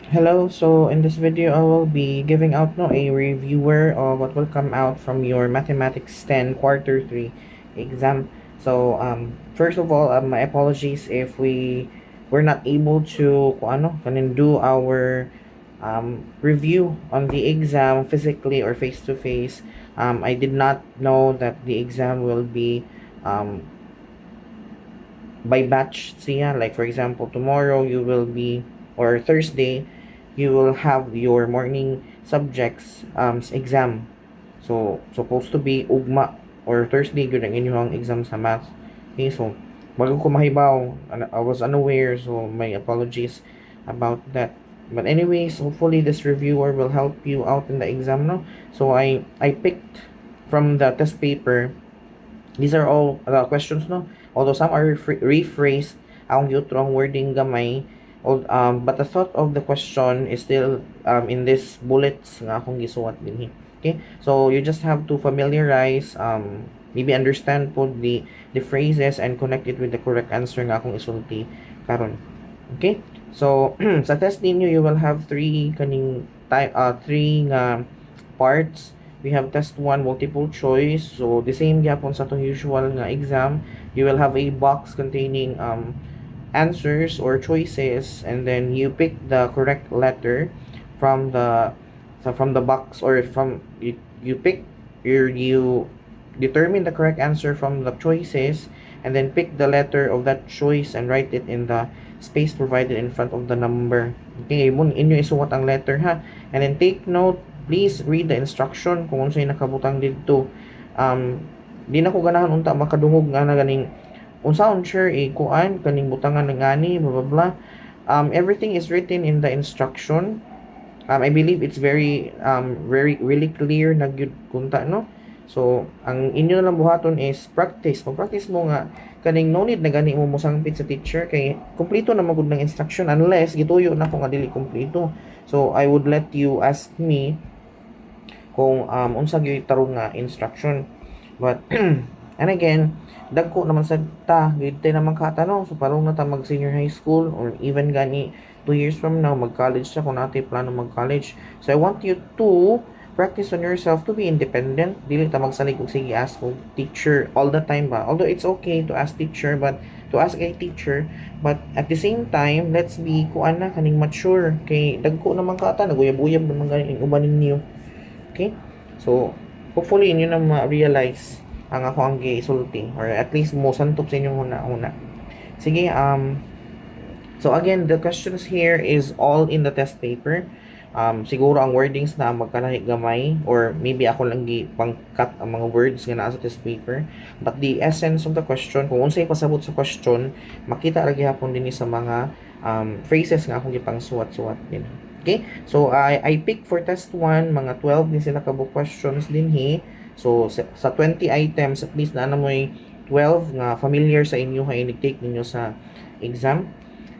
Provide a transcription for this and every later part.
Hello, so in this video I will be giving out a reviewer of what will come out from your Mathematics 10 quarter 3 exam. So first of all, my apologies if we were not able to do our review on the exam physically or face to face. I did not know that the exam will be um, by batch siya. Like for example, tomorrow you will be, or Thursday, you will have your morning subjects exam. So, supposed to be ugma or Thursday good ang inyong exam sa math. Okay, so, bago ko mahibaw, I was unaware, so my apologies about that. But anyways, hopefully this reviewer will help you out in the exam, no? So, I picked from the test paper. These are all questions, no? Although some are rephrased, ang yung wording gamay, but the thought of the question is still in this bullets nga akong gisuwat din. Okay? So, you just have to familiarize, maybe understand po the phrases and connect it with the correct answer nga akong isulti karon. Okay? So, sa test ninyo, you will have three parts. We have test 1 multiple choice. So the same gyapon sa tong usual nga exam, you will have a box containing answers or choices, and then you pick the correct letter from the box, or from you pick you determine the correct answer from the choices, and then pick the letter of that choice and write it in the space provided in front of the number. Okay, mo inyo isuwat ang letter ha, and then take note. Please read the instruction kung unsay nakabutang didto. Di na ko ganahan unta makadungog nga na ganing unsaon sure kuan kaning butangan ng ani blah blah blah. Everything is written in the instruction. I believe it's very really clear na gyud kunta, no? So ang inyo na lang buhaton is practice. Pag-practice mo nga kaning no need na gani mo musangpit sa teacher kay kumpleto na magud ng instruction, unless gituyo na ko nga dili kumpleto. So I would let you ask me kung unsa gyud tarong nga instruction. But and again, dagko naman sa ta gid naman katanong, so parong na ta mag senior high school, or even gani 2 years from now mag college sa kung natin plano mag college. So I want you to practice on yourself to be independent. Dili ta magsalig og sige ask og teacher all the time ba, although it's okay to ask teacher, but to ask a teacher, but at the same time let's be kuan na kaning mature, kay dagko naman kata naguyab-uyab naman ganing uban ninyo. Okay? So, hopefully, inyo na ma-realize ang ako ang gisulti, or at least mo santop sa inyong una-una. Sige, so again, the questions here is all in the test paper. Siguro ang wordings na magkanahi gamay, or maybe ako lang pang-cut ang mga words nga naa sa test paper. But the essence of the question, kung unsay pasabot sa question, makita ra gyapon dinhi sa mga phrases nga akong gipang suwat-suwat din. Okay? So, I pick for test 1, mga 12 din sila kabuk questions din So, sa 20 items, at least na mo'y 12 nga familiar sa inyo ha, i-take ninyo sa exam.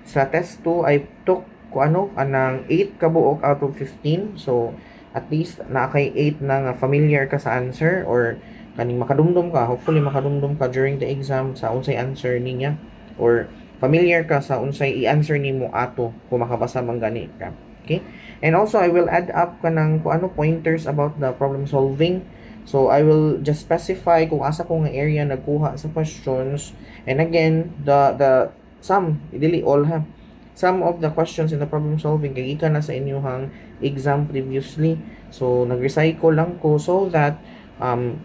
Sa test 2, I took anang 8 kabuok out of 15. So, at least na kay 8 na nga familiar ka sa answer, or kaning makadumdum ka, hopefully makadumdum ka during the exam sa unsay answer niya, or familiar ka sa unsay i-answer nimo ato kung makabasa man gani ka. Okay? And also, I will add up kanang pointers about the problem solving. So, I will just specify kung asa ko nga area nagkuha sa questions. And again, the some, dili all ha. Some of the questions in the problem solving kay ika na sa inyong exam previously. So, nag-recycle lang ko so that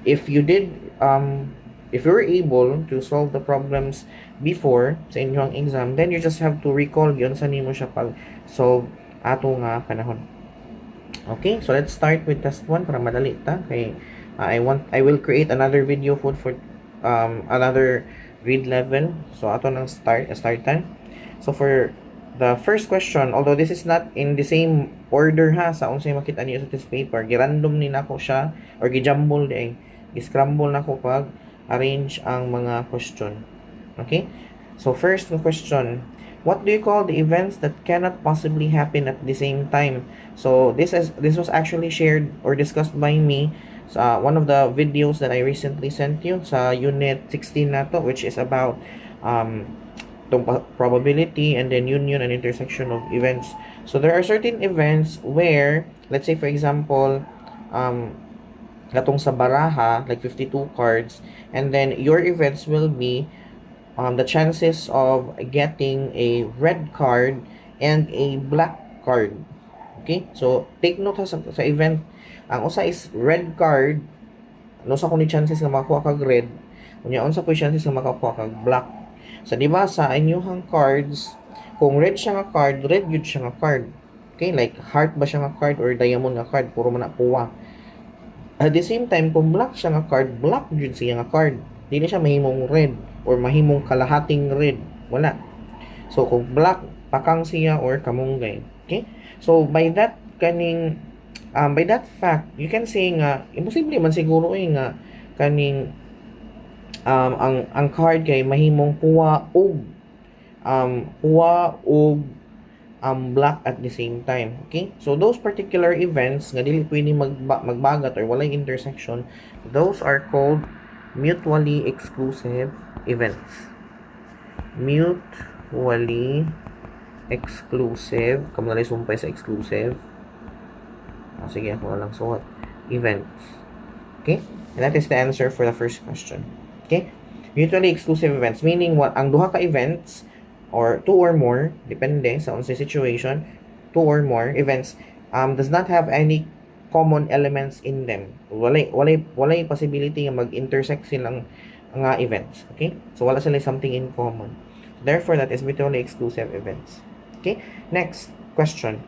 if you were able to solve the problems before sa inyong exam, then you just have to recall yun sa nimo siya pag solve ato nga panahon. Okay, so let's start with test 1 para madali ta kay I will create another video for another grade level. So ato nang start time. So for the first question, although this is not in the same order ha sa unsay makita niyo sa test paper, girandom ni nako siya, or gijumble di gi-scramble nako pag arrange ang mga question. Okay? So first question, what do you call the events that cannot possibly happen at the same time? So this was actually shared or discussed by me sa one of the videos that I recently sent you sa unit 16 nato, which is about itong probability, and then union and intersection of events. So there are certain events where, let's say for example, katong sa baraha, like 52 cards, and then your events will be the chances of getting a red card and a black card. Okay? So, take note sa event. Ang usa is red card, no sa kung chances nga makakuha kag red, unya unsa po chances nga makakuha kag black. So, di ba sa inyong cards, kung red siya nga card, red yun siya nga card. Okay? Like, heart ba siya nga card or diamond nga card? Puro man na puwa. At the same time, kung black siya nga card, black yun siya nga card. Dili siya mahimong red or mahimong kalahating red. Wala. So, kung black, pakang siya or kamunggay. Okay? So, by that by that fact, you can say nga, imposible man siguro nga, kaning, ang card kay mahimong puwa og black at the same time. Okay? So, those particular events nga dili pwede magbagat or walay intersection, those are called mutually exclusive events. Mutually exclusive. Kamu na sumpay sa exclusive. Sige, ako na lang suot. Events. Okay? And that is the answer for the first question. Okay? Mutually exclusive events. Meaning, ang duha ka events or two or more, depende sa unsay situation, two or more events does not have any common elements in them. Walay possibility nga mag-intersect silang nga events. Okay? So wala sila something in common. Therefore, that is mutually exclusive events. Okay? Next question.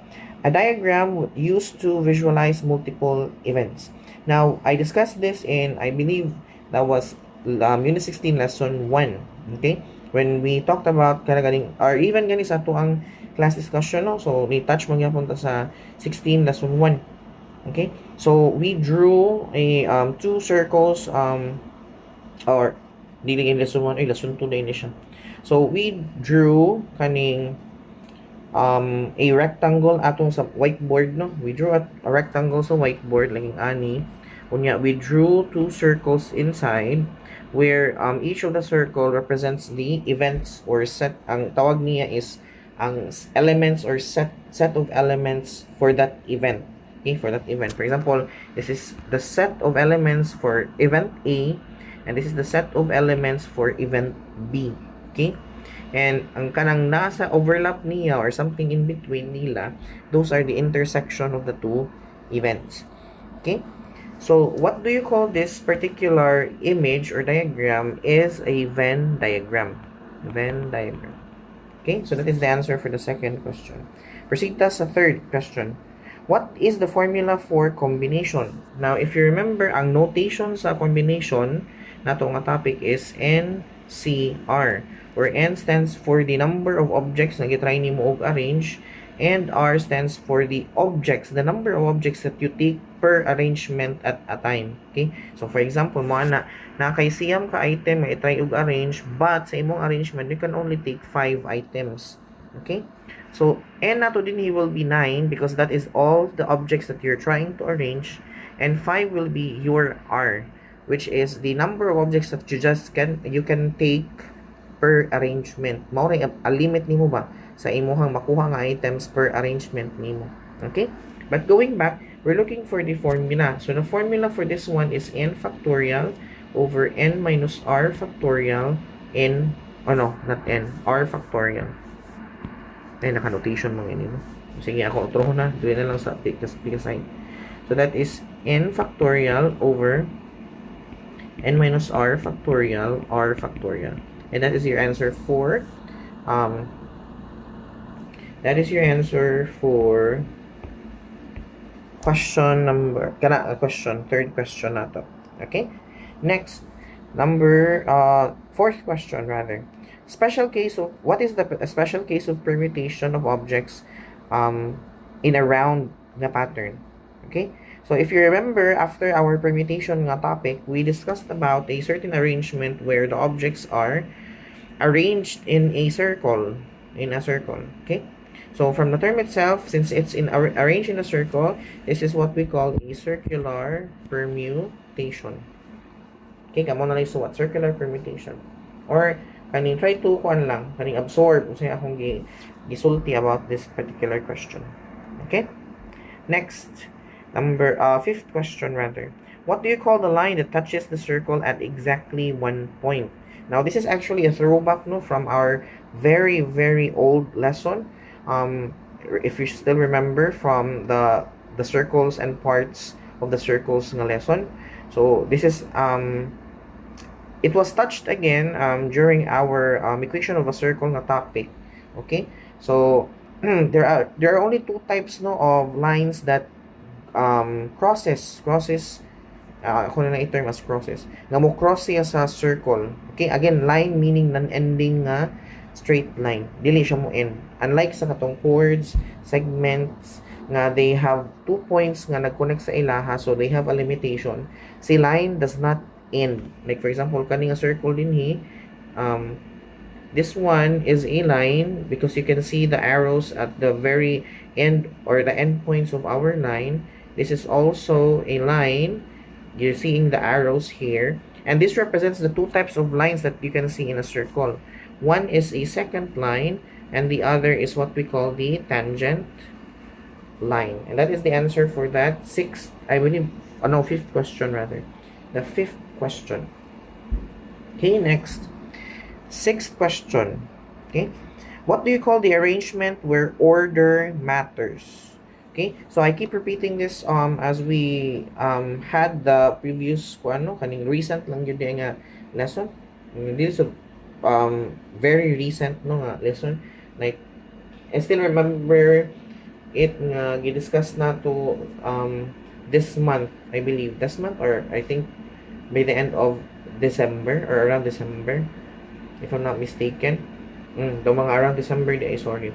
A diagram used to visualize multiple events. Now, I discussed this in, I believe, that was Unit 16, Lesson 1. Okay? When we talked about ganing, or even gani sa ang class discussion, no? So, ni-touch mo gyapon ta sa 16, Lesson 1. Okay? So, we drew a two circles, or dili in Lesson 1, Lesson 2 na ini siya. So, we drew kaning a rectangle atong sa whiteboard, no? We drew a rectangle sa whiteboard, laging ani. Unya, we drew two circles inside where each of the circle represents the events or set. Ang tawag niya is ang elements or set of elements for that event. Okay, for that event. For example, this is the set of elements for event A, and this is the set of elements for event B. Okay? And ang kanang nasa overlap niya or something in between nila, those are the intersection of the two events. Okay? So, what do you call this particular image or diagram is a Venn diagram. Venn diagram. Okay? So, that is the answer for the second question. Proceed to sa third question. What is the formula for combination? Now, if you remember, ang notation sa combination nato nga topic is NCR, where N stands for the number of objects na gitry nimo og arrange, and R stands for the objects, the number of objects that you take per arrangement at a time. Okay? So, for example, mo na kay siyam ka item nga itry og arrange, but sa imong arrangement, you can only take 5 items. Okay? So, N nato din he will be 9 because that is all the objects that you're trying to arrange, and 5 will be your R, which is the number of objects that you can take per arrangement. Mao ray a limit nimo ba sa imuhang makuha nga items per arrangement nimo. Okay? But going back, we're looking for the formula. So the formula for this one is n factorial over n minus r factorial n, not n, r factorial. Ay, naka-notation mo ngayon, no? Sige, ako, otro na. Doon na lang sa pigasay. So that is n factorial over n minus r factorial, And that is your answer for third question nato. Okay? Next, fourth question rather. What is the special case of permutation of objects in a round na pattern? Okay? So if you remember, after our permutation nga topic, we discussed about a certain arrangement where the objects are arranged in a circle. Okay? So from the term itself, since it's arranged in a circle, this is what we call a circular permutation. Okay, kamo na lang suwat, circular permutation. Or kaning try to kuan lang, kaning absorb unsay akong gisulti about this particular question. Okay? Next, fifth question rather. What do you call the line that touches the circle at exactly one point? Now, this is actually a throwback no from our very very old lesson. If you still remember from the circles and parts of the circles nga lesson. So this is it was touched again during our equation of a circle na topic. Okay? So there are only two types no of lines that crosses ako na i-term as crosses nga mo cross siya sa circle. Okay, again, line meaning non-ending nga straight line, dili siya mo end, unlike sa katong chords, segments nga they have 2 points nga nag-connect sa ilaha, so they have a limitation. Si line does not end, like for example kani nga circle dinhi, this one is a line because you can see the arrows at the very end or the end points of our line. This is also a line. You're seeing the arrows here. And this represents the two types of lines that you can see in a circle. One is a second line, and the other is what we call the tangent line. And that is the answer for that fifth question rather. The fifth question. Okay, next. Sixth question. Okay. What do you call the arrangement where order matters? Okay, so I keep repeating this as we had the previous kaning recent lang yun nga lesson. This is very recent no nga lesson. Like I still remember it nga gidiscuss na to this month, I believe. This month, or I think by the end of December or around December, if I'm not mistaken. The mga around December day, sorry.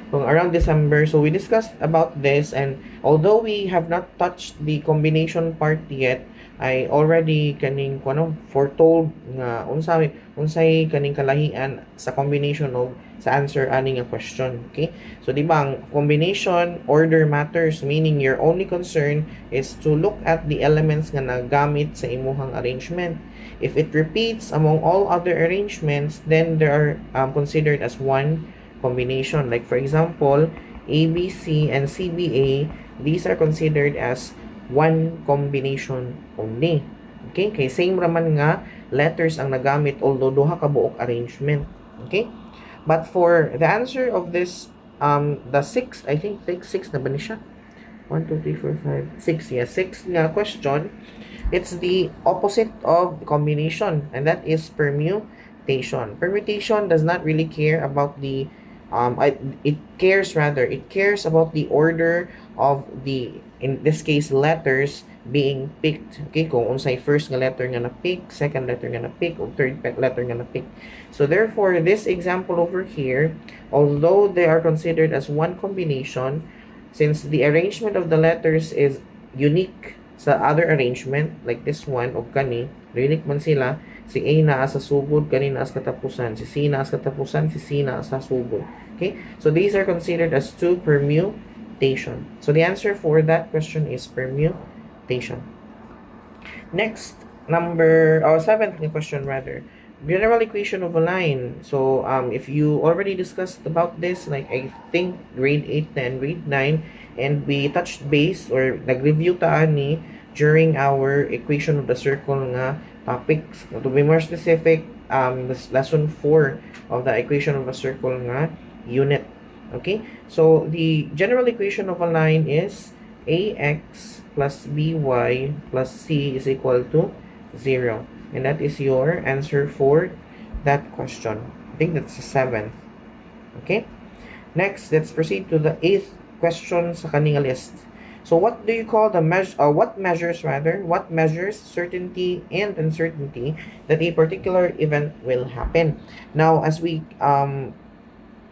Around December, so we discussed about this, and although we have not touched the combination part yet, I already kaning foretold nga unsay kaning kalahian sa combination of sa answer ani nga question. Okay, so di ba ang combination order matters, meaning your only concern is to look at the elements nga nagamit sa imuhang arrangement. If it repeats among all other arrangements, then they are considered as one combination. Like for example, ABC and CBA, these are considered as one combination only. Okay, kay same raman nga letters ang nagamit although duha ka buok arrangement. Okay, but for the answer of this the sixth, I think six na ba ni siya? 1 2 3 4 5 6, yeah, 6 nga question. It's the opposite of combination, and that is permutation. Permutation does not really care about the it cares about the order of the, in this case, letters being picked. Okay, kung unsay first nga letter nga na-pick, second letter nga na-pick, o third letter nga na-pick. So therefore, this example over here, although they are considered as one combination, since the arrangement of the letters is unique sa other arrangement, like this one, o kani, unique man sila, si A naa sa sugod, kani naa sa katapusan, si C naa sa katapusan, si C naa sa sugod. Okay, so these are considered as two permutation. So the answer for that question is permutation. Next, seventh question rather. General equation of a line. So if you already discussed about this, like I think grade 8, 10, grade 9, and we touched base or nag-review ta ani during our equation of the circle nga topics. To be more specific, this lesson 4 of the equation of a circle nga unit. Okay, so the general equation of a line is ax plus by plus c is equal to 0, and that is your answer for that question. I think that's the 7th. Okay, next let's proceed to the 8th question sa kaning list. So what do you call what measures certainty and uncertainty that a particular event will happen? Now, as we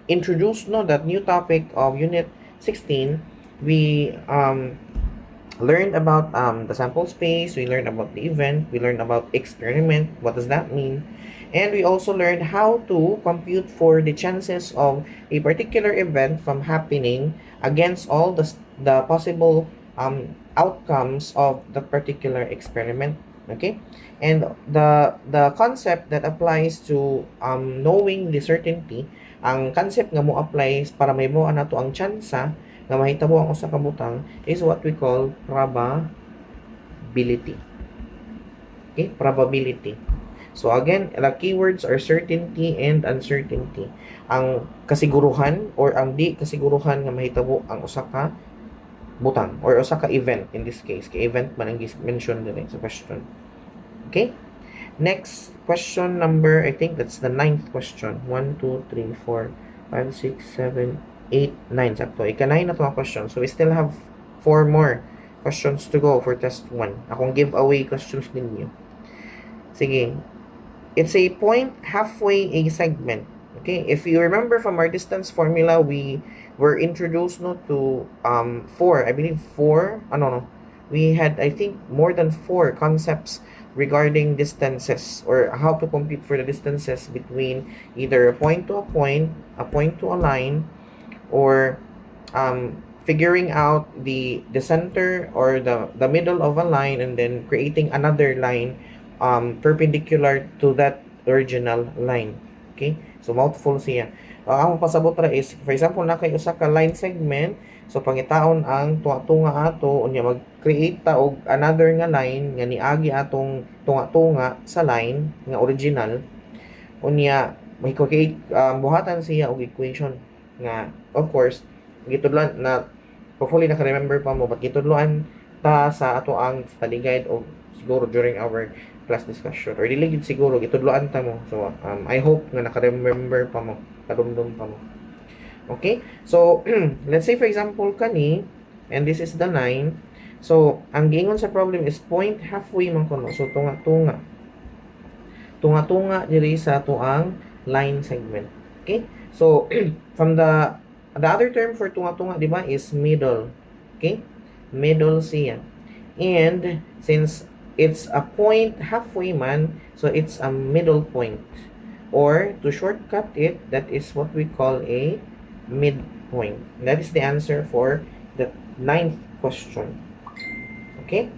introduce that new topic of unit 16, we learned about the sample space, we learned about the event, we learned about experiment, what does that mean? And we also learned how to compute for the chances of a particular event from happening against all the possible outcomes of the particular experiment. Okay? And the concept that applies to knowing the certainty, ang concept nga mo applies para may mo na to ang tsansa nga mahitabo ang usa ka butang is what we call probability. Okay? Probability. So again, the keywords are certainty and uncertainty. Ang kasiguruhan or ang di kasiguruhan nga mahitabo ang usa ka butang or usa ka event in this case. Kay event man ang mention dili sa question. Okay? Next question number, I think that's the 9th question. 1, 2, 3, 4, 5, 6, 7, 8, 9. Sakto. Ika-9 na to ang question. So we still have 4 more questions to go for test 1. Akong giveaway questions ninyo. Sige. It's a point halfway a segment. Okay? If you remember from our distance formula, we were introduced to 4. I believe 4. No. We had, I think, more than 4 concepts regarding distances or how to compute for the distances between either a point to a point to a line, or figuring out the center or the middle of a line and then creating another line perpendicular to that original line. Okay? So, multiple siya. Ang pasabot ra is, for example, na kay usa ka line segment, so pangitaon ang tunga-tunga ato, unya mag-create ta og another nga line nga niagi atong tunga-tunga sa line nga original. Unya may create buhatan siya og equation nga, of course, gitudlan na hopefully naka-remember pa mo, but gitudloan ta sa ato ang study guide o siguro during our class discussion or dili gid siguro gitudloan ta mo. So I hope nga naka-remember pa mo, kadumdum pa mo. Okay? So let's say for example kani, and this is the 9. So ang giingon sa problem is point halfway man kuno. So tunga-tunga. Tunga-tunga diri sa ato ang line segment. Okay? So from the other term for tunga-tunga, di ba, is middle. Okay? Middle siya. And since it's a point halfway man, so it's a middle point. Or to shortcut it, that is what we call a midpoint. That is the answer for the 9th question. Okay?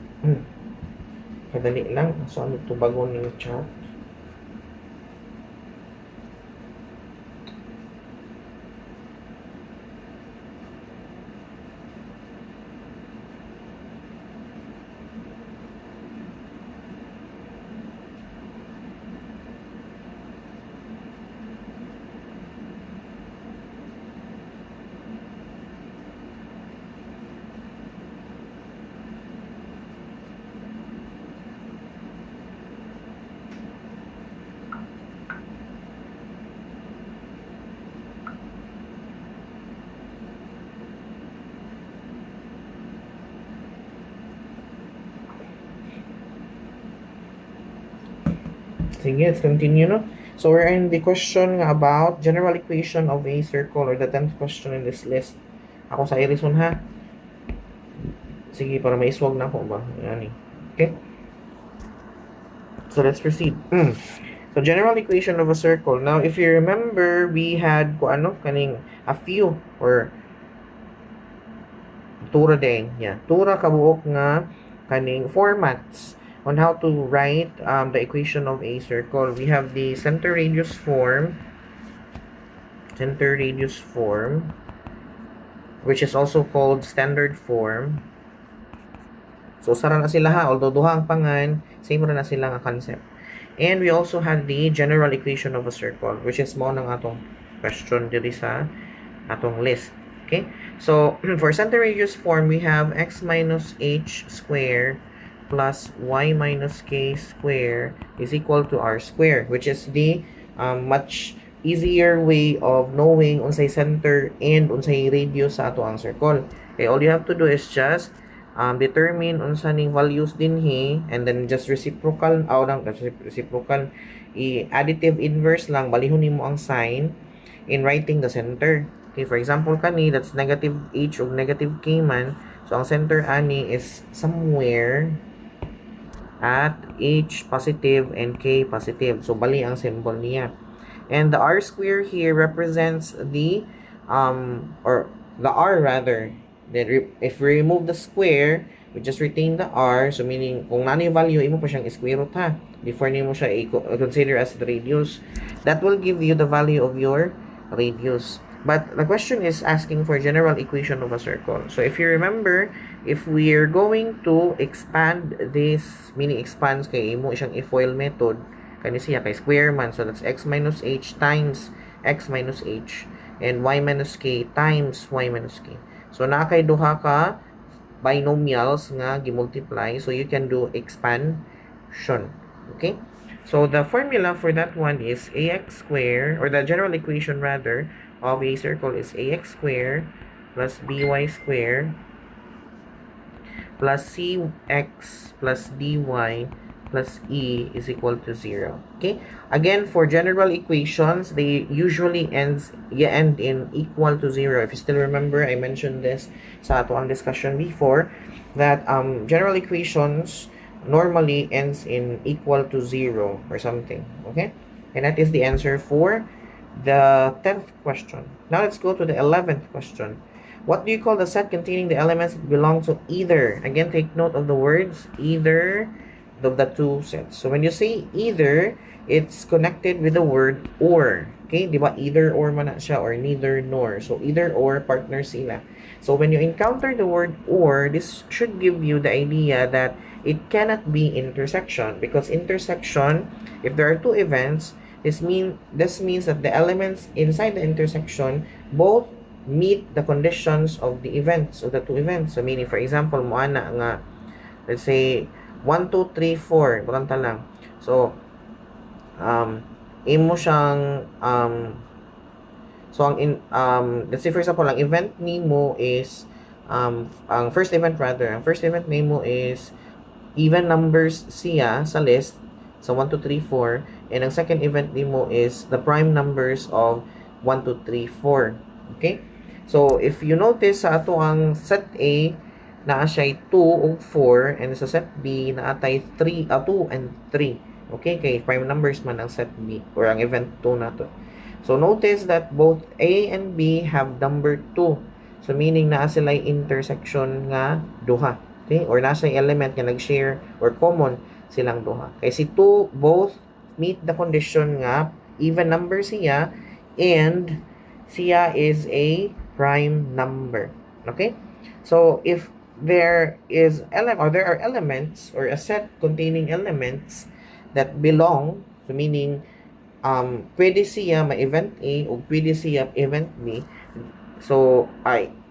Kadali lang. So ano ito bago ng chat? Sige, let's continue, no? So, we're in the question about general equation of a circle, or the 10th question in this list. Ako sa Irison, ha? Sige, para maiswag na ako ba? Yan eh. Okay? So, let's proceed. So, general equation of a circle. Now, if you remember, we had, kaning a few, or tura din. Yeah. Tura kabuok nga kaning formats on how to write the equation of a circle. We have the center radius form, which is also called standard form. So, sara na sila ha, although duha ang pangan, same ra na sila nga concept. And we also have the general equation of a circle, which is mo ng atong question diri sa atong list. Okay? So, for center radius form, we have x minus h square plus y minus k square is equal to r square, which is the much easier way of knowing unsay center and unsay radius sa ato ang circle. Okay, all you have to do is just determine unsa ning values dinhi, and then just reciprocal additive inverse lang, balihon nimo ang sign in writing the center. Okay, for example kani, that's negative h or negative k man, so ang center ani is somewhere at h positive and k positive. So, bali ang symbol niya. And the r square here represents the, or the r rather, Then if we remove the square, we just retain the r. So meaning, kung nano yung value, imo pa siyang square root ha. Before nimo siya consider as the radius. That will give you the value of your radius. But the question is asking for general equation of a circle. So if you remember, if we are going to expand this, meaning expands kay imo siyang i-FOIL method, kani siya kay square man. So that's x minus h times x minus h and y minus k times y minus k. So na kay duha ka binomials nga gimultiply, so you can do expansion. Okay? So the formula for that one is ax squared, or the general equation rather of a circle is ax squared plus by squared plus cx plus dy plus e is equal to 0. Okay? Again, for general equations, they usually end in equal to 0. If you still remember, I mentioned this sa ato ang discussion before, that general equations normally ends in equal to 0 or something. Okay? And that is the answer for the 10th question. Now let's go to the 11th question. What do you call the set containing the elements that belong to either? Again, take note of the words either of the two sets. So when you say either, it's connected with the word or. Okay? Di ba? Either or man na siya, or neither nor. So either or, partner sila. So when you encounter the word or, this should give you the idea that it cannot be intersection, because intersection, if there are two events, this means that the elements inside the intersection both meet the conditions of the events, of the two events. So meaning, for example, mo ana nga, let's say 1 2 3 4 bakanta lang. So imo siyang so let's say for example, ang event nimo is ang first event nimo is even numbers siya sa list, so 1 2 3 4, and ang second event nimo is the prime numbers of 1 2 3 4. Okay? So if you notice sa ato ang set A, naa siya 2 ug 4, and sa set B naatay 2 and 3. Okay, kay prime numbers man ang set B or ang event 2 nato. So notice that both A and B have number 2. So meaning naa sila intersection nga duha. Okay? Or nasa element nga nag-share or common silang duha. Kay si 2 both meet the condition nga even number siya and siya is a prime number. Okay? So if there are elements or a set containing elements that belong, so meaning pwede siya ma event A o pwede siya event B. So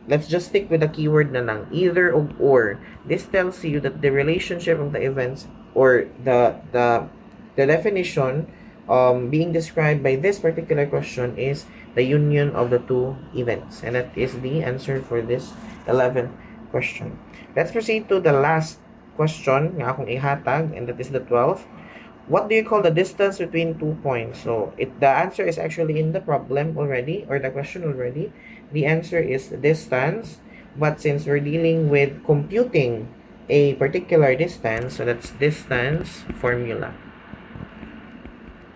let's just stick with the keyword na lang, either or. This tells you that the relationship of the events, or the definition being described by this particular question is the union of the two events, and that is the answer for this 11th question. Let's proceed to the last question nga akong ihatag, and that is the 12th. What do you call the distance between 2 points? So the answer is actually in the problem already, or the question already. The answer is distance, but since we're dealing with computing a particular distance, so that's distance formula.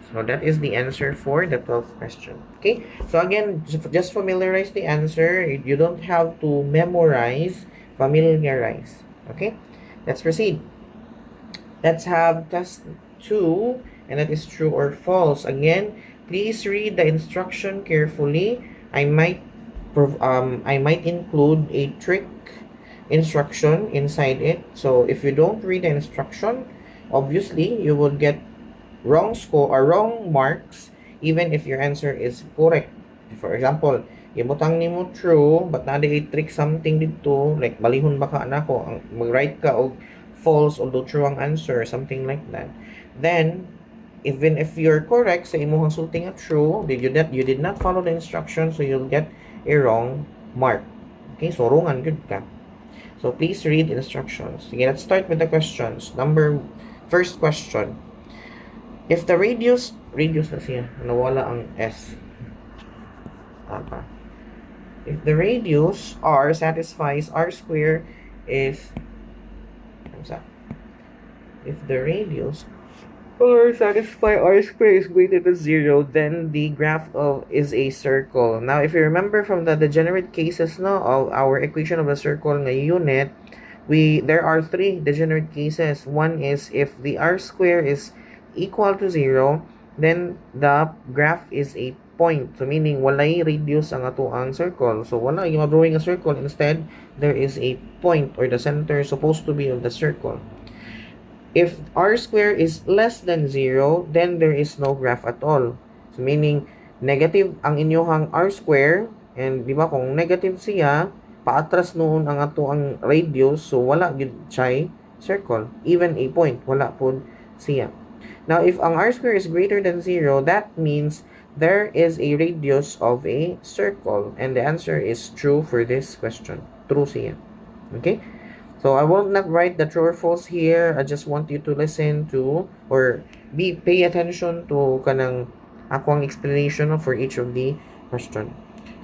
So that is the answer for the 12th question. Okay? So again, just familiarize the answer. You don't have to memorize, familiarize. Okay? Let's proceed. Let's have test 2, and that is true or false. Again, please read the instruction carefully. I might include a trick instruction inside it. So if you don't read the instruction, obviously you will get wrong score or wrong marks even if your answer is correct. For example, ibutang nimo true but na di trick something dito, like balihon baka anako ang mag-write ka og false although true ang answer, something like that. Then even if you're correct sa imong sulting nga true, you did not follow the instruction, so you'll get a wrong mark. Okay, so wrongan good ka. So please read instructions. Okay, let's start with the questions. First question. If the radius na siya, nawala ang S. If the radius R satisfies R square is, if the radius or satisfy r square is greater than 0, then the graph of is a circle. Now, if you remember from the degenerate cases no, of our equation of a circle nga unit, there are three degenerate cases. One is if the r square is equal to 0, then the graph is a point. So, meaning, walay radius ang ato ang circle. So, wala yung drawing a circle. Instead, there is a point or the center supposed to be of the circle. If r square is less than 0, then there is no graph at all. So, meaning, negative ang inyohang r square, and di ba kung negative siya, paatras noon ang ato ang radius, so wala gid siya circle. Even a point, wala po siya. Now, if ang r square is greater than 0, that means there is a radius of a circle, and the answer is true for this question. True siya. Okay? So I will not write the true or false here. I just want you to listen to or pay attention to kanang akong explanation for each of the question.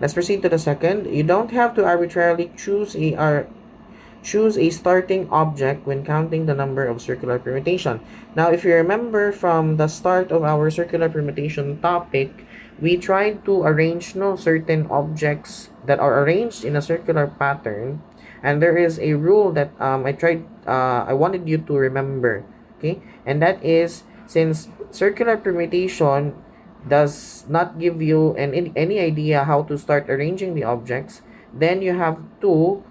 Let's proceed to the second. You don't have to arbitrarily choose a starting object when counting the number of circular permutation. Now, if you remember from the start of our circular permutation topic, we tried to arrange certain objects that are arranged in a circular pattern. And there is a rule that I wanted you to remember, okay? And that is, since circular permutation does not give you any idea how to start arranging the objects, then you have to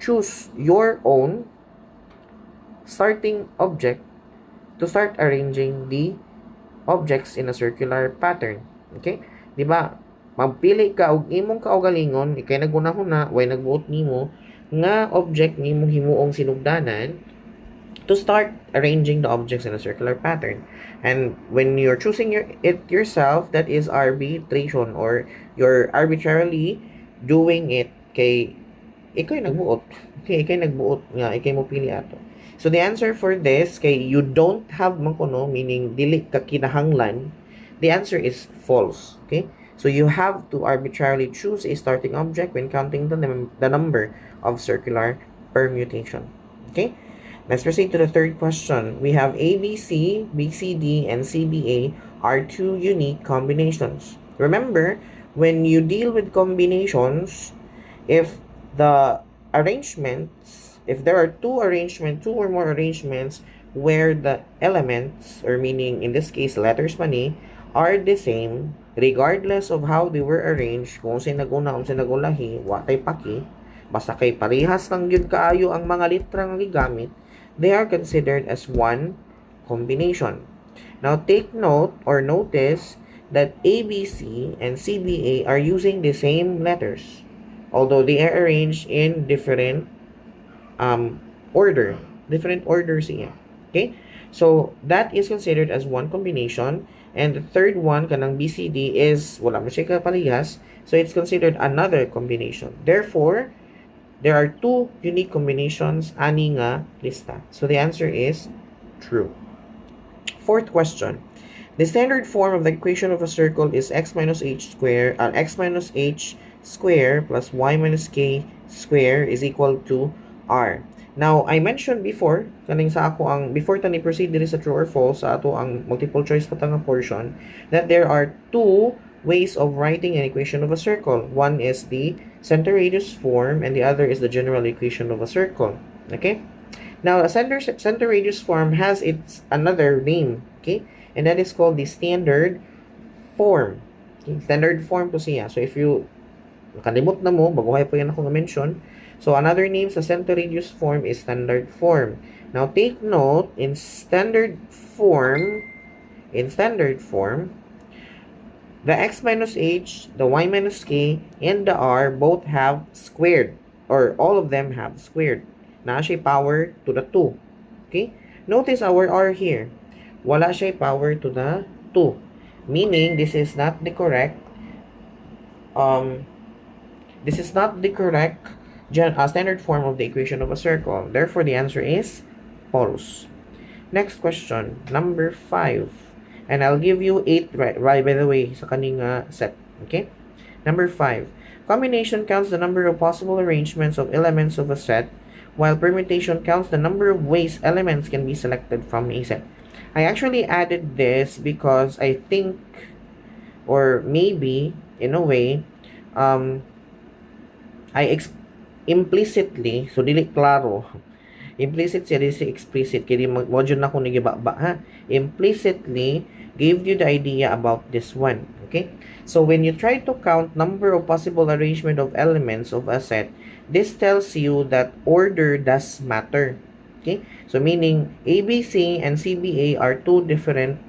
choose your own starting object to start arranging the objects in a circular pattern, okay? Diba? Magpili ka og imong kaugalingon, ikay naguna-huna, way nagbuot nimo nga object ni mong himuong sinugdanan to start arranging the objects in a circular pattern. And when you're choosing it yourself, that is arbitration, or you're arbitrarily doing it kay ikay nagbuot. Okay, ikay nagbuot nga, ikay mo pili ato. So the answer for this, kay you don't have makuno, meaning dili ka kinahanglan, the answer is false. Okay? So you have to arbitrarily choose a starting object when counting the number of circular permutation. Okay? Let's proceed to the third question. We have ABC, BCD, and CBA are two unique combinations. Remember, when you deal with combinations, if there are two or more arrangements where the elements, or meaning in this case letters mani, are the same, regardless of how they were arranged, kung sinaguna o sinagulahi, watay paki, basta kay parehas lang yun kaayo ang mga litra nga gigamit, they are considered as one combination. Now, take note or notice that ABC and CBA are using the same letters, although they are arranged in different orders siya. Okay? So, that is considered as one combination. And the third one, kanang BCD, is wala mo siya kaparehas, so it's considered another combination. Therefore, there are two unique combinations ani nga lista. So the answer is true. Fourth question. The standard form of the equation of a circle is x minus h square plus y minus k square is equal to r. Now, I mentioned before, kaning sa ako ang, before tani proceed diri sa true or false, sa ato ang multiple choice patanga portion, that there are two ways of writing an equation of a circle. One is the center radius form, and the other is the general equation of a circle. Okay? Now, a center radius form has its another name, okay? And that is called the standard form. Okay? Standard form to siya. So, if you nakalimot na mo, baguhay po yan ako mention. So, another name sa center radius form is standard form. Now, take note, in standard form, the x minus h, the y minus k, and the r both have squared, or all of them have squared. Na siya power to the 2. Okay? Notice our r here. Wala siya power to the 2. Meaning, this is not the correct standard form of the equation of a circle. Therefore, the answer is false. Next question, number 5. And I'll give you 8 right by the way sa kaning set. Okay? Number 5. Combination counts the number of possible arrangements of elements of a set, while permutation counts the number of ways elements can be selected from a set. I actually added this because I think, or maybe, in a way, um, I implicitly, so dili klaro, implicit siya, dili siya explicit, kaya module na kung nagibaba, ha? Implicitly, gave you the idea about this one, okay? So, when you try to count number of possible arrangement of elements of a set, this tells you that order does matter, okay? So, meaning, ABC and CBA are two different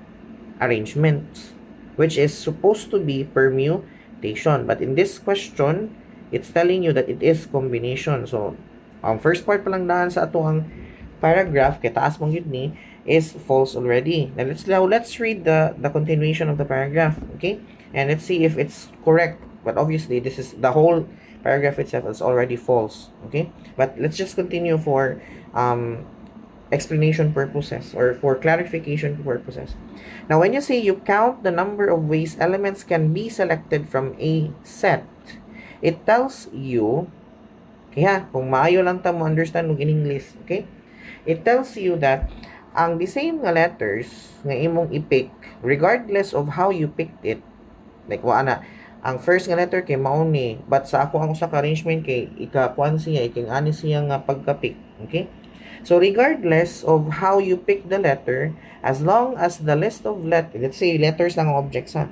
arrangements, which is supposed to be permutation. But in this question, it's telling you that it is combination. So, ang first part pa lang daan sa ato ang paragraph, kay taas mong yun ni, is false already. Now, let's read the continuation of the paragraph, okay? And let's see if it's correct. But obviously, this is the whole paragraph itself is already false, okay? But let's just continue for explanation purposes or for clarification purposes. Now, when you say you count the number of ways elements can be selected from a set, it tells you, kaya kung maayo lang ta mo understand mo in English, okay? It tells you that ang the same nga letters nga imong i-pick, regardless of how you picked it, like ana, ang first nga letter kay mao ni, but sa ako ang usa ka arrangement kay ika-kuan siya, iking-ani siya nga pagka-pick, okay? So, regardless of how you pick the letter, as long as the list of let's say letters lang ang objects, ha?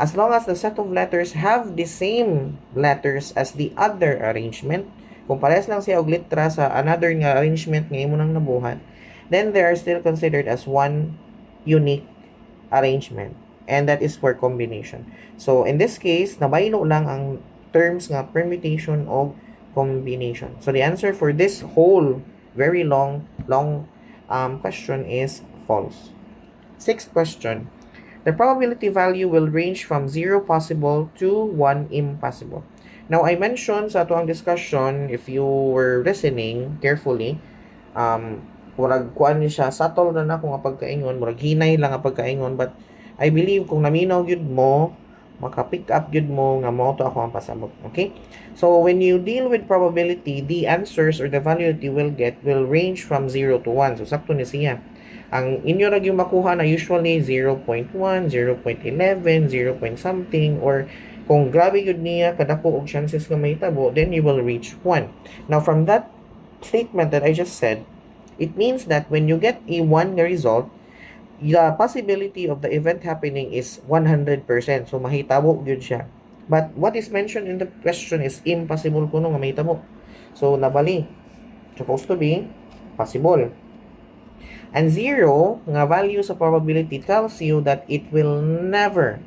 As long as the set of letters have the same letters as the other arrangement, kung parehas lang siya og litra sa another nga arrangement nga imo nang nabuhat, then they are still considered as one unique arrangement. And that is for combination. So, in this case, nabaylo lang ang terms nga permutation o combination. So, the answer for this whole very long question is false. Sixth question. The probability value will range from 0 possible to 1 impossible. Now, I mentioned sa ato discussion, if you were listening carefully, murag kuan ni siya, subtle na kung pagkaingon, murag hinay lang ang pagkaingon, but I believe kung naminaw yun mo, maka-pick up yun mo nga mo to ako ang pasabot. Okay? So, when you deal with probability, the answers or the value that you will get will range from 0 to 1. So, sakto ni siya. Ang inyo lang yung makuha na usually 0.1, 0.11, 0. Something, or kung grabe yun niya, kadako og chances nga may tabo, then you will reach 1. Now, from that statement that I just said, it means that when you get a 1 result, the possibility of the event happening is 100%. So, mahitabo yun siya. But what is mentioned in the question is impossible kuno nga mahitabo. So, nabali. Supposed to be possible. And 0 nga value sa probability tells you that it will never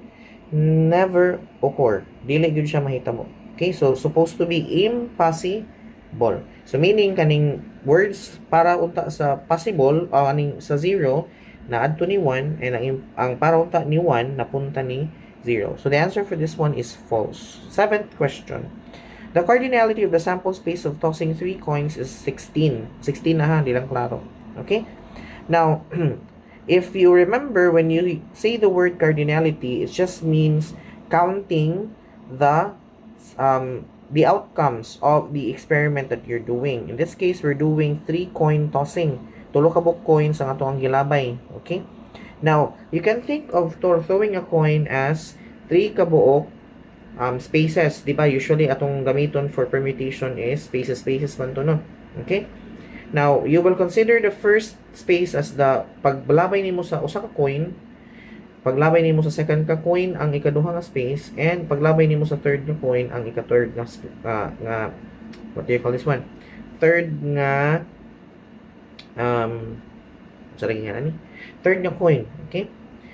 occur. Dili gyud siya mahitabo. Okay, so supposed to be impossible. So meaning kaning words para unta sa possible aning sa 0 na adto ni 1 and ang para unta ni 1 napunta ni 0. So the answer for this one is false. Seventh question. The cardinality of the sample space of tossing 3 coins is 16. 16 na ha, di lang klaro. Okay? Now, if you remember, when you say the word cardinality, it just means counting the outcomes of the experiment that you're doing. In this case, we're doing 3 coin tossing. Tulo ka buk coins ang ato ang gilabay. Okay? Now, you can think of throwing a coin as 3 kabuok spaces. Diba? Usually, atong gamiton for permutation is spaces man to, no? Okay? Now, you will consider the first space as the pagbalabay nimo sa usa ka coin, paglabay nimo sa second ka coin ang ikaduha nga space, and paglabay nimo sa third nga coin ang ika-third nga what do you call this one? Third nga third nga coin, okay?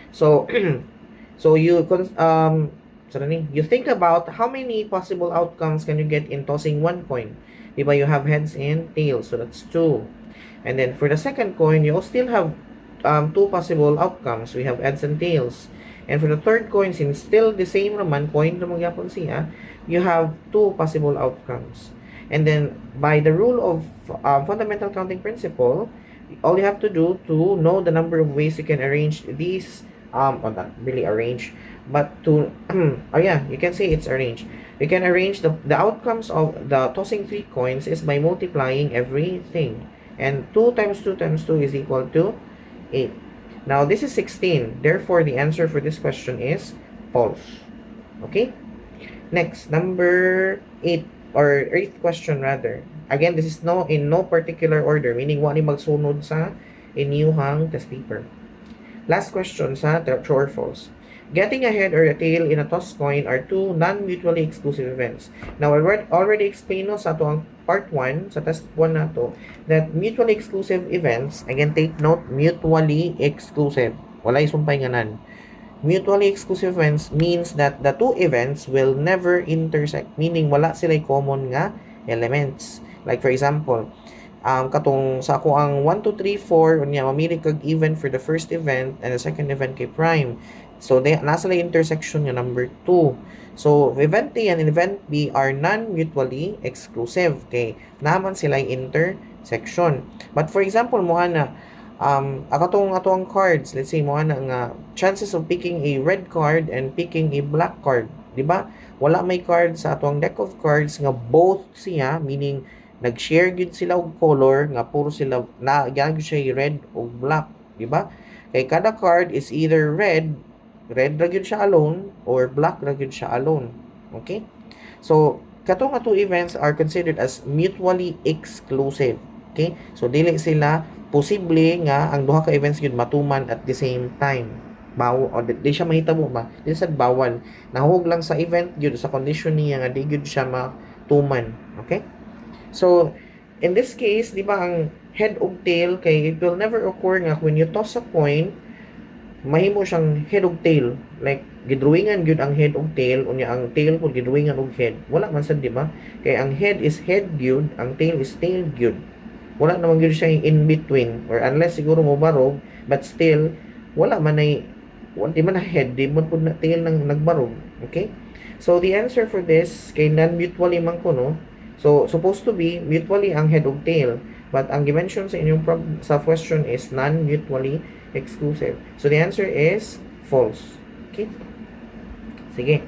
So so you you think about how many possible outcomes can you get in tossing one coin. Diba, you have heads and tails, so that's 2. And then for the second coin, you still have 2 possible outcomes. We have heads and tails. And for the third coin, since still the same naman, coin na magyapon siya, you have 2 possible outcomes. And then by the rule of fundamental counting principle, all you have to do to know the number of ways you can arrange these, well, not really arrange, but to oh yeah, you can say it's arranged. You can arrange the outcomes of the tossing 3 coins is by multiplying everything. And 2 times 2 times 2 is equal to 8. Now, this is 16. Therefore, the answer for this question is false. Okay? Next, number 8 or 8th question rather. Again, this is in no particular order, meaning wala ni magsunod sa inyuhang test paper. Last question sa true or false. Getting a head or a tail in a toss coin are two non-mutually exclusive events. Now, I already explained no sa ito ang part 1, sa test 1 na to, that mutually exclusive events, again, take note, mutually exclusive. Wala isumpay nga nan. Mutually exclusive events means that the two events will never intersect, meaning wala sila common nga elements. Like for example, katong sa ako ang 1, 2, 3, 4 unya mamili kag event for the first event and the second event kay prime. So nasa la intersection nga number 2. So event A and event B are non-mutually exclusive. Okay, naman sila intersection. But for example mo ana atong cards, let's say mo ana nga chances of picking a red card and picking a black card, di ba? Wala may card sa atong deck of cards nga both siya, meaning nag-share gud sila og color nga puro sila na gyud siya red o black, di ba? Kay kada card is either red ra gyud siya alone or black ra gyud siya alone. Okay? So katong two events are considered as mutually exclusive. Okay? So dili sila posible nga ang duha ka events gyud matuman at the same time. O di siya mahitabo ba? Di sad bawal. Nahug lang sa event gyud sa condition niya nga di gyud siya matuman. Okay? So in this case, di ba ang head og tail kay it will never occur nga when you toss a coin mahimo siyang head og tail, like gidrawingan gyud ang head og tail unya ang tail pud gidrawingan og head. Wala man sad, di ba? Kay ang head is head gyud, ang tail is tail gyud. Wala naman gyud siya in between, or unless siguro mo barog, but still wala man ay di man na head, di man pud na tail nang nagbarog. Okay? So the answer for this kay non-mutually man ko, no? So supposed to be mutually ang head og tail, but ang dimension sa inyong sa question is non-mutually exclusive. So the answer is false. Okay? Sige.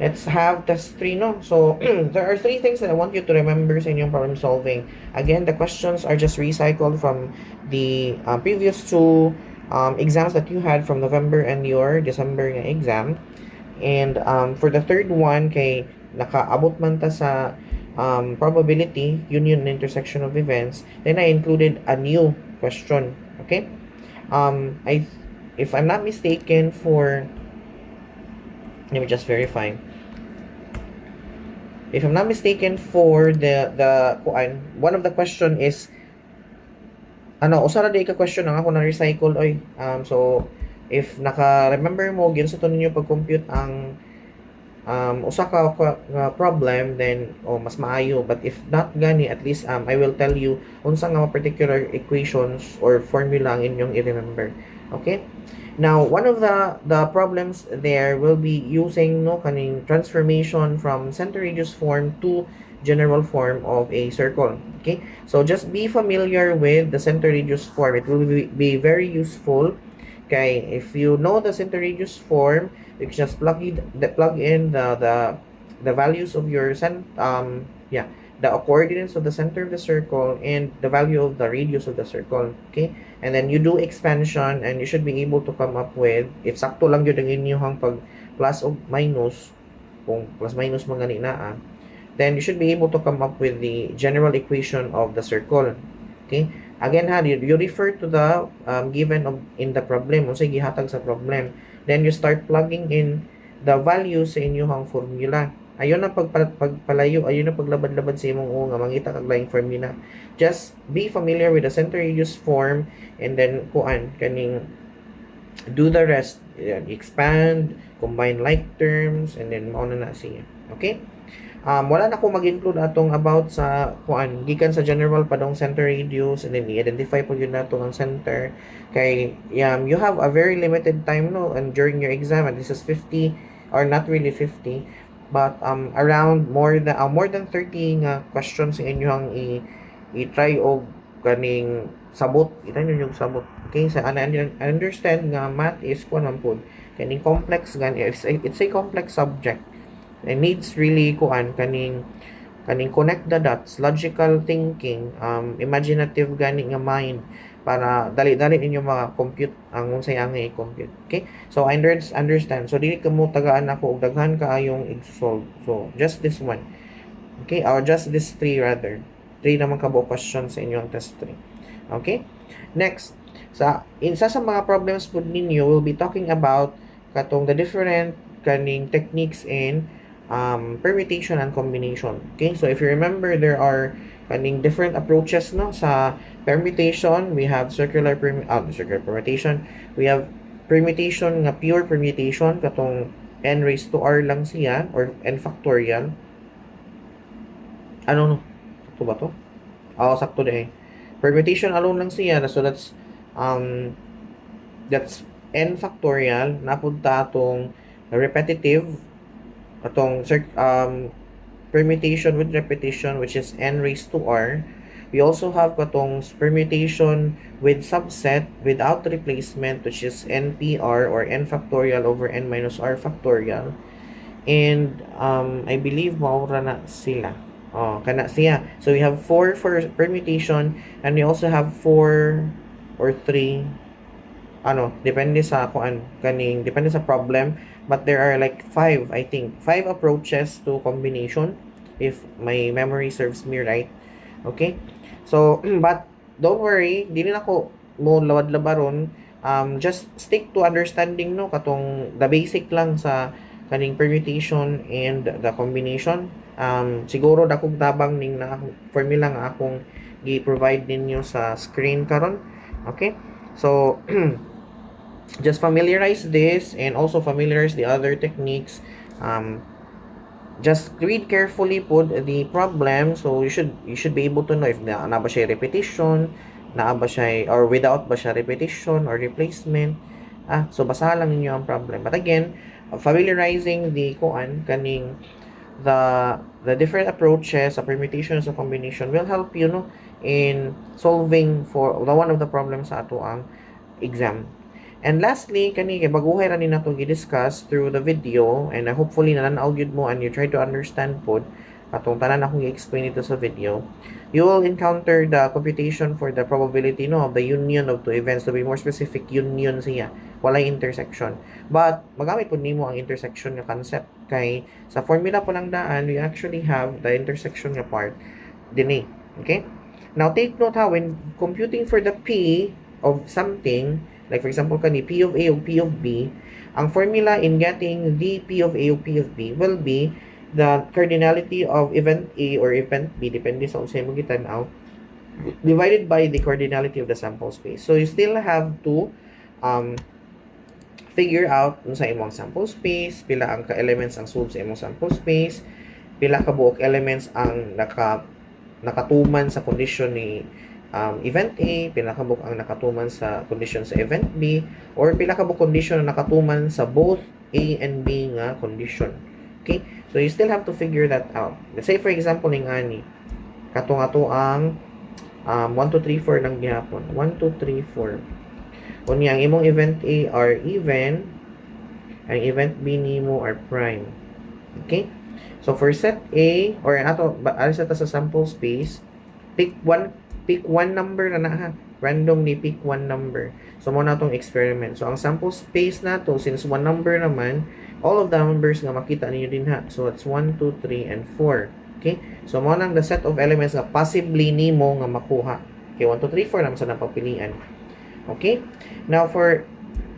Let's have test 3, no? So there are 3 things that I want you to remember sa inyong problem solving. Again, the questions are just recycled from the previous 2 exams that you had from November and your December nga exam. And for the third one, kay nakaabot man ta sa probability, union and intersection of events, then I included a new question. Okay? If I'm not mistaken, let me just verify. If I'm not mistaken, for the one of the question is usa ra day ka question ang ako na recycle oy. So if naka-remember mo gyud sa to ninyo pag-compute ang usa ka problem, then mas maayo. But if not gani, at least I will tell you unsa nga particular equations or formula ang inyong i-remember. Okay? Now, one of the problems there will be using kaning transformation from center radius form to general form of a circle. Okay? So just be familiar with the center radius form. It will be very useful. Okay, if you know the center radius form, you can just plug in the values of your the coordinates of the center of the circle and the value of the radius of the circle. Okay, and then you do expansion and you should be able to come up with, if sakto lang yun ang inyong pag plus o minus, kung plus minus mga na then you should be able to come up with the general equation of the circle. Okay, again you refer to the given in the problem, o sige gihatag sa problem, then you start plugging in the values sa inyong formula. Ayun na pagpalayo, ayun na paglabad-labad sa imong nga mangita kag laing formula. Just be familiar with the center radius form and then kaning do the rest. Expand, combine like terms, and then mao na siya. Okay? Wala na ko mag-include atong about sa gikan sa general padong center radius, and then i-identify po yun nato ang center kay you have a very limited time and during your exam, and this is 50 or not really 50 but around more than 30 nga questions sa inyong i-try og kaning sabot, itanyo yung sabot. Okay, so I understand nga math is man pud kaning complex gan, it's a complex subject. It needs really kaning kaning connect the dots, logical thinking, imaginative gani nga mind para dali-dali ninyo compute ang unsay angay i-compute. Okay? So I understand. So dili ka mo tagaan ako og daghan kaayong i-solve. So just this one. Okay? Or just this three rather. Three naman ka buok question sa inyong test 3. Okay? Next, sa mga problems pud ninyo, we'll be talking about katong the different kaning techniques in permutation and combination. Okay? So if you remember, there are kaning different approaches no sa permutation. We have circular permutation. We have permutation nga pure permutation katong n raised to r lang siya or n factorial. Ano no? Sakto ba to? Sakto din. Permutation alone lang siya. So that's n factorial napunta atong repetitive atong permutation with repetition, which is n raised to r. We also have katong permutation with subset without replacement, which is npr or n factorial over n minus r factorial. And I believe maura na sila. Kana siya. So we have 4 for permutation, and we also have 4 or 3 depende sa depende sa problem, but there are like 5, I think 5 approaches to combination if my memory serves me right. Okay, so but don't worry, dili na ko mo lawad-labaron. Just stick to understanding no katong the basic lang sa kaning permutation and the combination. Siguro dakong tabang ning na formula nga akong gi-provide ninyo sa screen karon. Okay, so just familiarize this and also familiarize the other techniques. Just read carefully po the problem, so you should be able to know if na ba siya repetition, na ba siya or without ba siya repetition or replacement. So basahan lang ninyo ang problem. But again, familiarizing the kaning the different approaches, a permutations, a combination will help you no in solving for one of the problems sa ato ang exam. And lastly, kay baguhay ra ni nato gi-discuss through the video, and hopefully nananaw gyud mo and you try to understand pod atong tanan akong i-explain ito sa video. You will encounter the computation for the probability no of the union of two events. To be more specific, union siya, walay intersection. But magamit pud nimo ang intersection nga concept kay sa formula po lang daan we actually have the intersection nga part dinhi. Okay? Now take note how when computing for the p of something, like for example kani P of A o P of B, ang formula in getting the P of A o P of B will be the cardinality of event A or event B, depende sa unsay mo gitan-aw, divided by the cardinality of the sample space. So you still have to figure out unsa imong sample space, pila ang ka-elements ang sud sa imong sample space, pila ka buok elements ang nakatuman sa condition ni event A, pila ka buok ang nakatuman sa condition sa event B, or pila ka buok condition na nakatuman sa both A and B nga condition. Okay? So you still have to figure that out. Let's say for example ning ani katong ato ang 1 2 3 4 lang gihapon. 1 2 3 4. Unya ang imong event A are even, ang event B nimo are prime. Okay? So for set A or ato alis ta sa sample space, pick one number na ha. Randomly pick one number. So mo na tong experiment. So ang sample space nato, since one number naman, all of the numbers nga makita ninyo din ha. So it's 1 2 3 and 4. Okay? So mo nang the set of elements nga possibly nimo nga makuha. Okay, 1 2 3 4 naman sa napapilian. Okay? Now for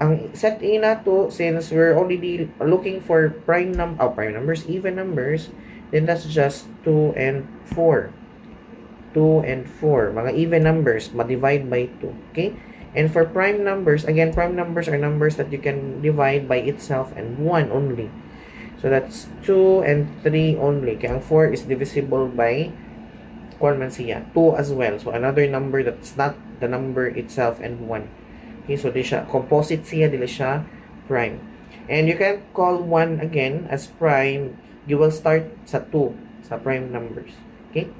ang set A nato, since we're already looking for prime numbers, even numbers, then that's just 2 and 4. 2 and 4, mga even numbers, ma-divide by 2. Okay? And for prime numbers, again, prime numbers are numbers that you can divide by itself and 1 only. So that's 2 and 3 only. Kaya ang 4 is divisible by 2 as well. So another number that's not the number itself and 1. Okay, so di siya composite siya, dili siya prime. And you can call 1 again as prime. You will start sa 2 sa prime numbers. Okay?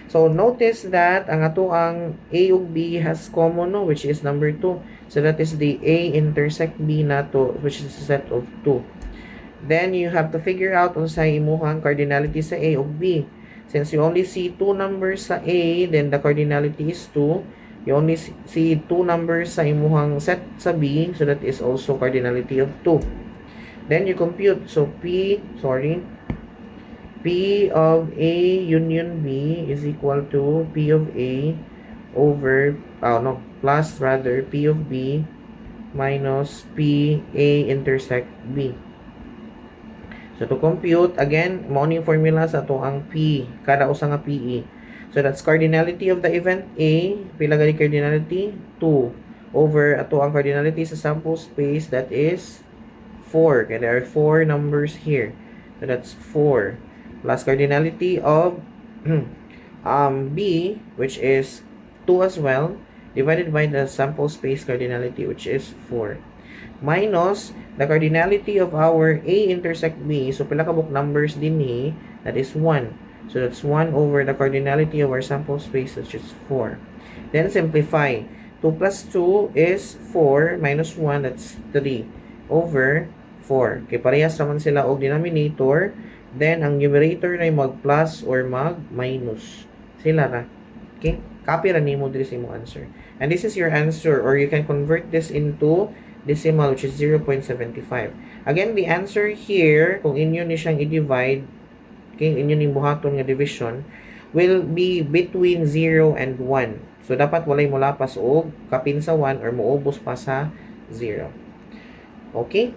So notice that ang ato ang A ug B has common no, which is number 2. So that is the A intersect B nato, which is a set of 2. Then you have to figure out unsay imuhang cardinality sa A ug B. Since you only see two numbers sa A, then the cardinality is 2. You only see two numbers sa imuhang set sa B, so that is also cardinality of 2. Then you compute. So P of A union B is equal to P of A over, plus rather P of B minus P A intersect B. So to compute, again, mo ni formula sa to ang P, kada usa nga PE. So that's cardinality of the event A, pila gali cardinality? 2 over ato ang cardinality sa sample space, that is 4. Okay, there are 4 numbers here. So that's 4 plus cardinality of B, which is 2 as well, divided by the sample space cardinality, which is 4, minus the cardinality of our A intersect B. So pila ka book numbers din ni, that is 1. So that's 1 over the cardinality of our sample space, which is 4. Then simplify. 2 plus 2 is 4 minus 1, that's 3 over 4. Okay, parehas naman sila og denominator. Then ang numerator na mag-plus or mag-minus. Sila ra. Okay? Copy ra nimo diri sa imong answer. And this is your answer, or you can convert this into decimal, which is 0.75. Again, the answer here, kung inyo ni siyang i-divide, okay, inyo ning buhaton nga division, will be between 0 and 1. So dapat walay molapas og kapin sa 1 or moubos pa sa 0. Okay?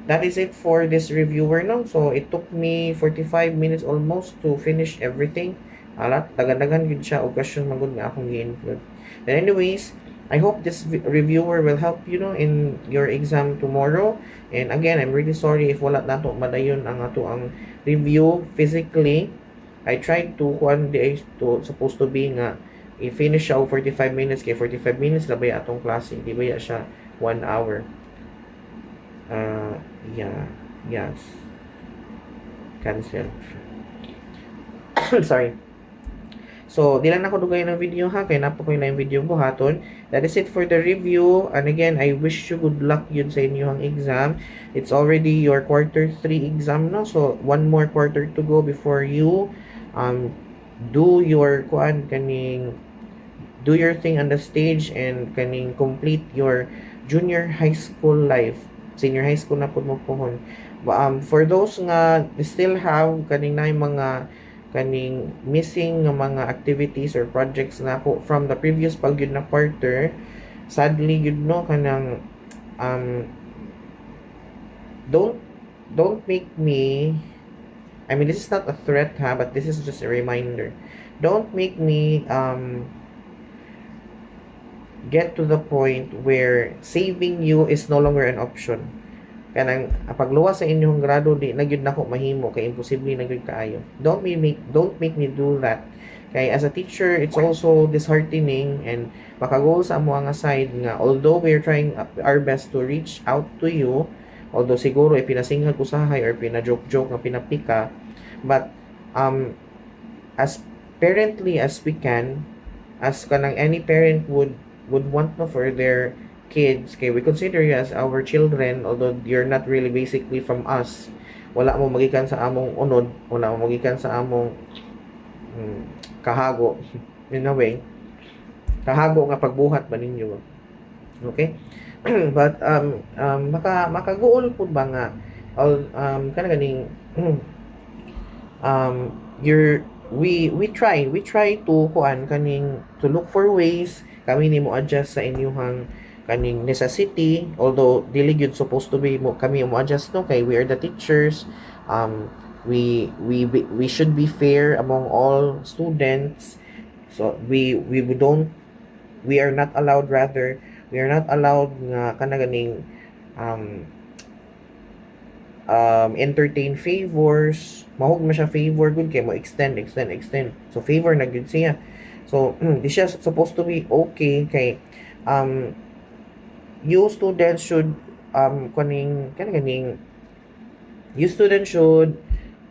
That is it for this reviewer, no? So it took me 45 minutes almost to finish everything. Alat, dagan-dagan yun siya o question magod nga akong i-include. But anyways, I hope this reviewer will help you, no, in your exam tomorrow. And again, I'm really sorry if wala nato madayon ang ato ang review physically. I tried to supposed to be nga i-finish siya 45 minutes, kay 45 minutes labay atong klase, di ba siya 1 hour. Yes, cancel. Sorry. So, di lang ako dugay ng video ha, kaya napo ko na yung video buhaton. That is it for the review. And again, I wish you good luck yun sa inyong exam. It's already your quarter 3 exam, no? So, one more quarter to go before you do your do your thing on the stage and complete your junior high school life. Senior high school na po mo pohon. For those nga still have na yung mga missing nga mga activities or projects na ko from the previous pag yun na quarter, sadly yun, no, kanang don't make me, I mean, this is not a threat ha, but this is just a reminder. Don't make me get to the point where saving you is no longer an option. Kanang pagluwas sa inyong grado, di na gyud nako mahimo, kay imposible na gyud kaayo. Don't make me do that. Kay as a teacher, it's also disheartening and makagol sa amo nga side nga although we're trying our best to reach out to you, although siguro pinasingag usahay or pina-joke nga pinapika, but as parently as we can, as kanang any parent would want no for their kids, kay we consider you as our children, although you're not really basically from us. Wala mo magikan sa among unod, wala mo magikan sa among kahago. In a way, kahago nga pagbuhat ba ninyo. Okay? But makaguol pud ba nga kana ganing we try to to look for ways kami nimo adjust sa inyong kaning necessity, although dili gyud supposed to be mo kami mo adjust, no, kay we are the teachers. We should be fair among all students. So we are not allowed nga ganing entertain favors. Mahog man siya favor good kay mo extend. So favor na gyud siya. So di siya supposed to be okay kay you students should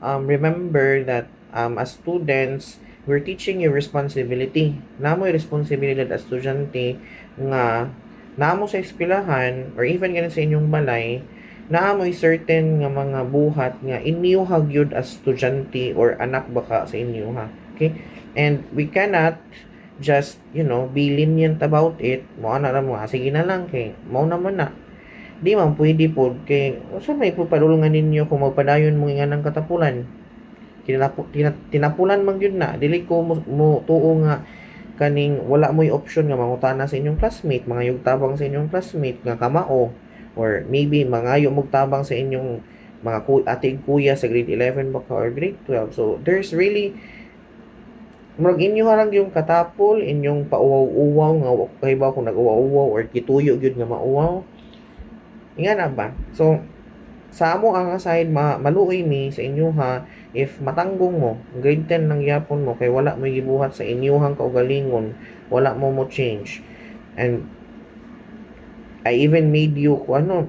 remember that as students, we're teaching you responsibility. Namo responsibilidad as estudyante nga namo sa eskwelahan or even ganun sa inyong balay naamoy certain nga mga buhat nga inyo hagyud as estudyante or anak baka sa inyo ha. Okay? And we cannot just, be lenient about it. Mo ana ra mo, sige na lang kay mao naman na. Di man pwede pod kay unsa may pupadulungan ninyo kung magpadayon mo nga ng katapulan. Tinapulan man gyud na. Dili ko mo tuo nga kaning wala mo'y option nga mangutana sa inyong classmate, mga yugtabang sa inyong classmate nga kamao, or maybe mangayo tabang sa inyong mga ating kuya sa grade 11 baka or grade 12. So there's really murag inyo harang yung katapol, inyong pauwaw-uwaw nga kay ba kung nag-uwaw-uwaw or kituyo gyud nga mauwaw. Inga na ba? So sa amo ang aside maluoy mi sa inyo ha, if matanggong mo grade 10 ng yapon mo kay wala mo gibuhat sa inyuhang kaugalingon, wala mo change. And I even made you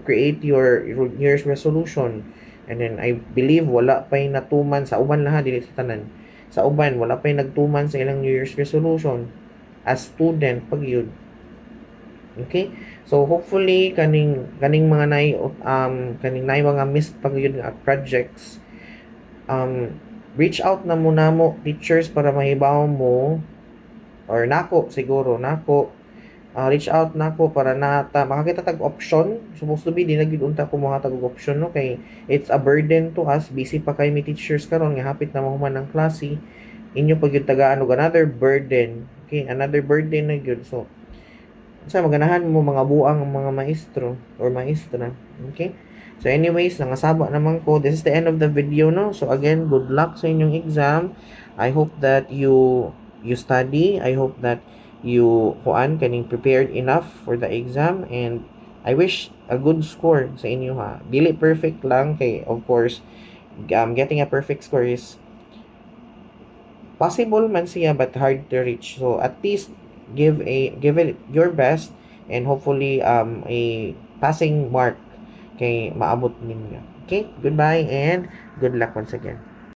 create your year's resolution, and then I believe wala pa'y natuman sa uban lahat dili sa tanan, sa uban wala pa'y nagtuman sa ilang New Year's resolution as student pag yun. Okay? So hopefully kaning mga kaning mga missed pag yun nga projects, reach out na muna mo teachers para mahibaw mo, or nako siguro reach out nako para makakita tag option. Supposed to be di na gyud unta ko mga tag option, no, kay it's a burden to us. Busy pa kay mi teachers karon nga hapit na mahuman ng klase, inyo pag yung tagaan og another burden. Okay, another burden na gyud. So sa maganahan mo mga buang mga maestro or maestra. Okay? So anyways, nangasaba naman ko. This is the end of the video, no? So again, good luck sa inyong exam. I hope that you study. I hope that you kaning prepared enough for the exam, and I wish a good score sa inyo ha. Dili perfect lang kay of course getting a perfect score is possible man siya but hard to reach. So at least give it your best, and hopefully a passing mark kay maabot ninyo. Okay, goodbye and good luck once again.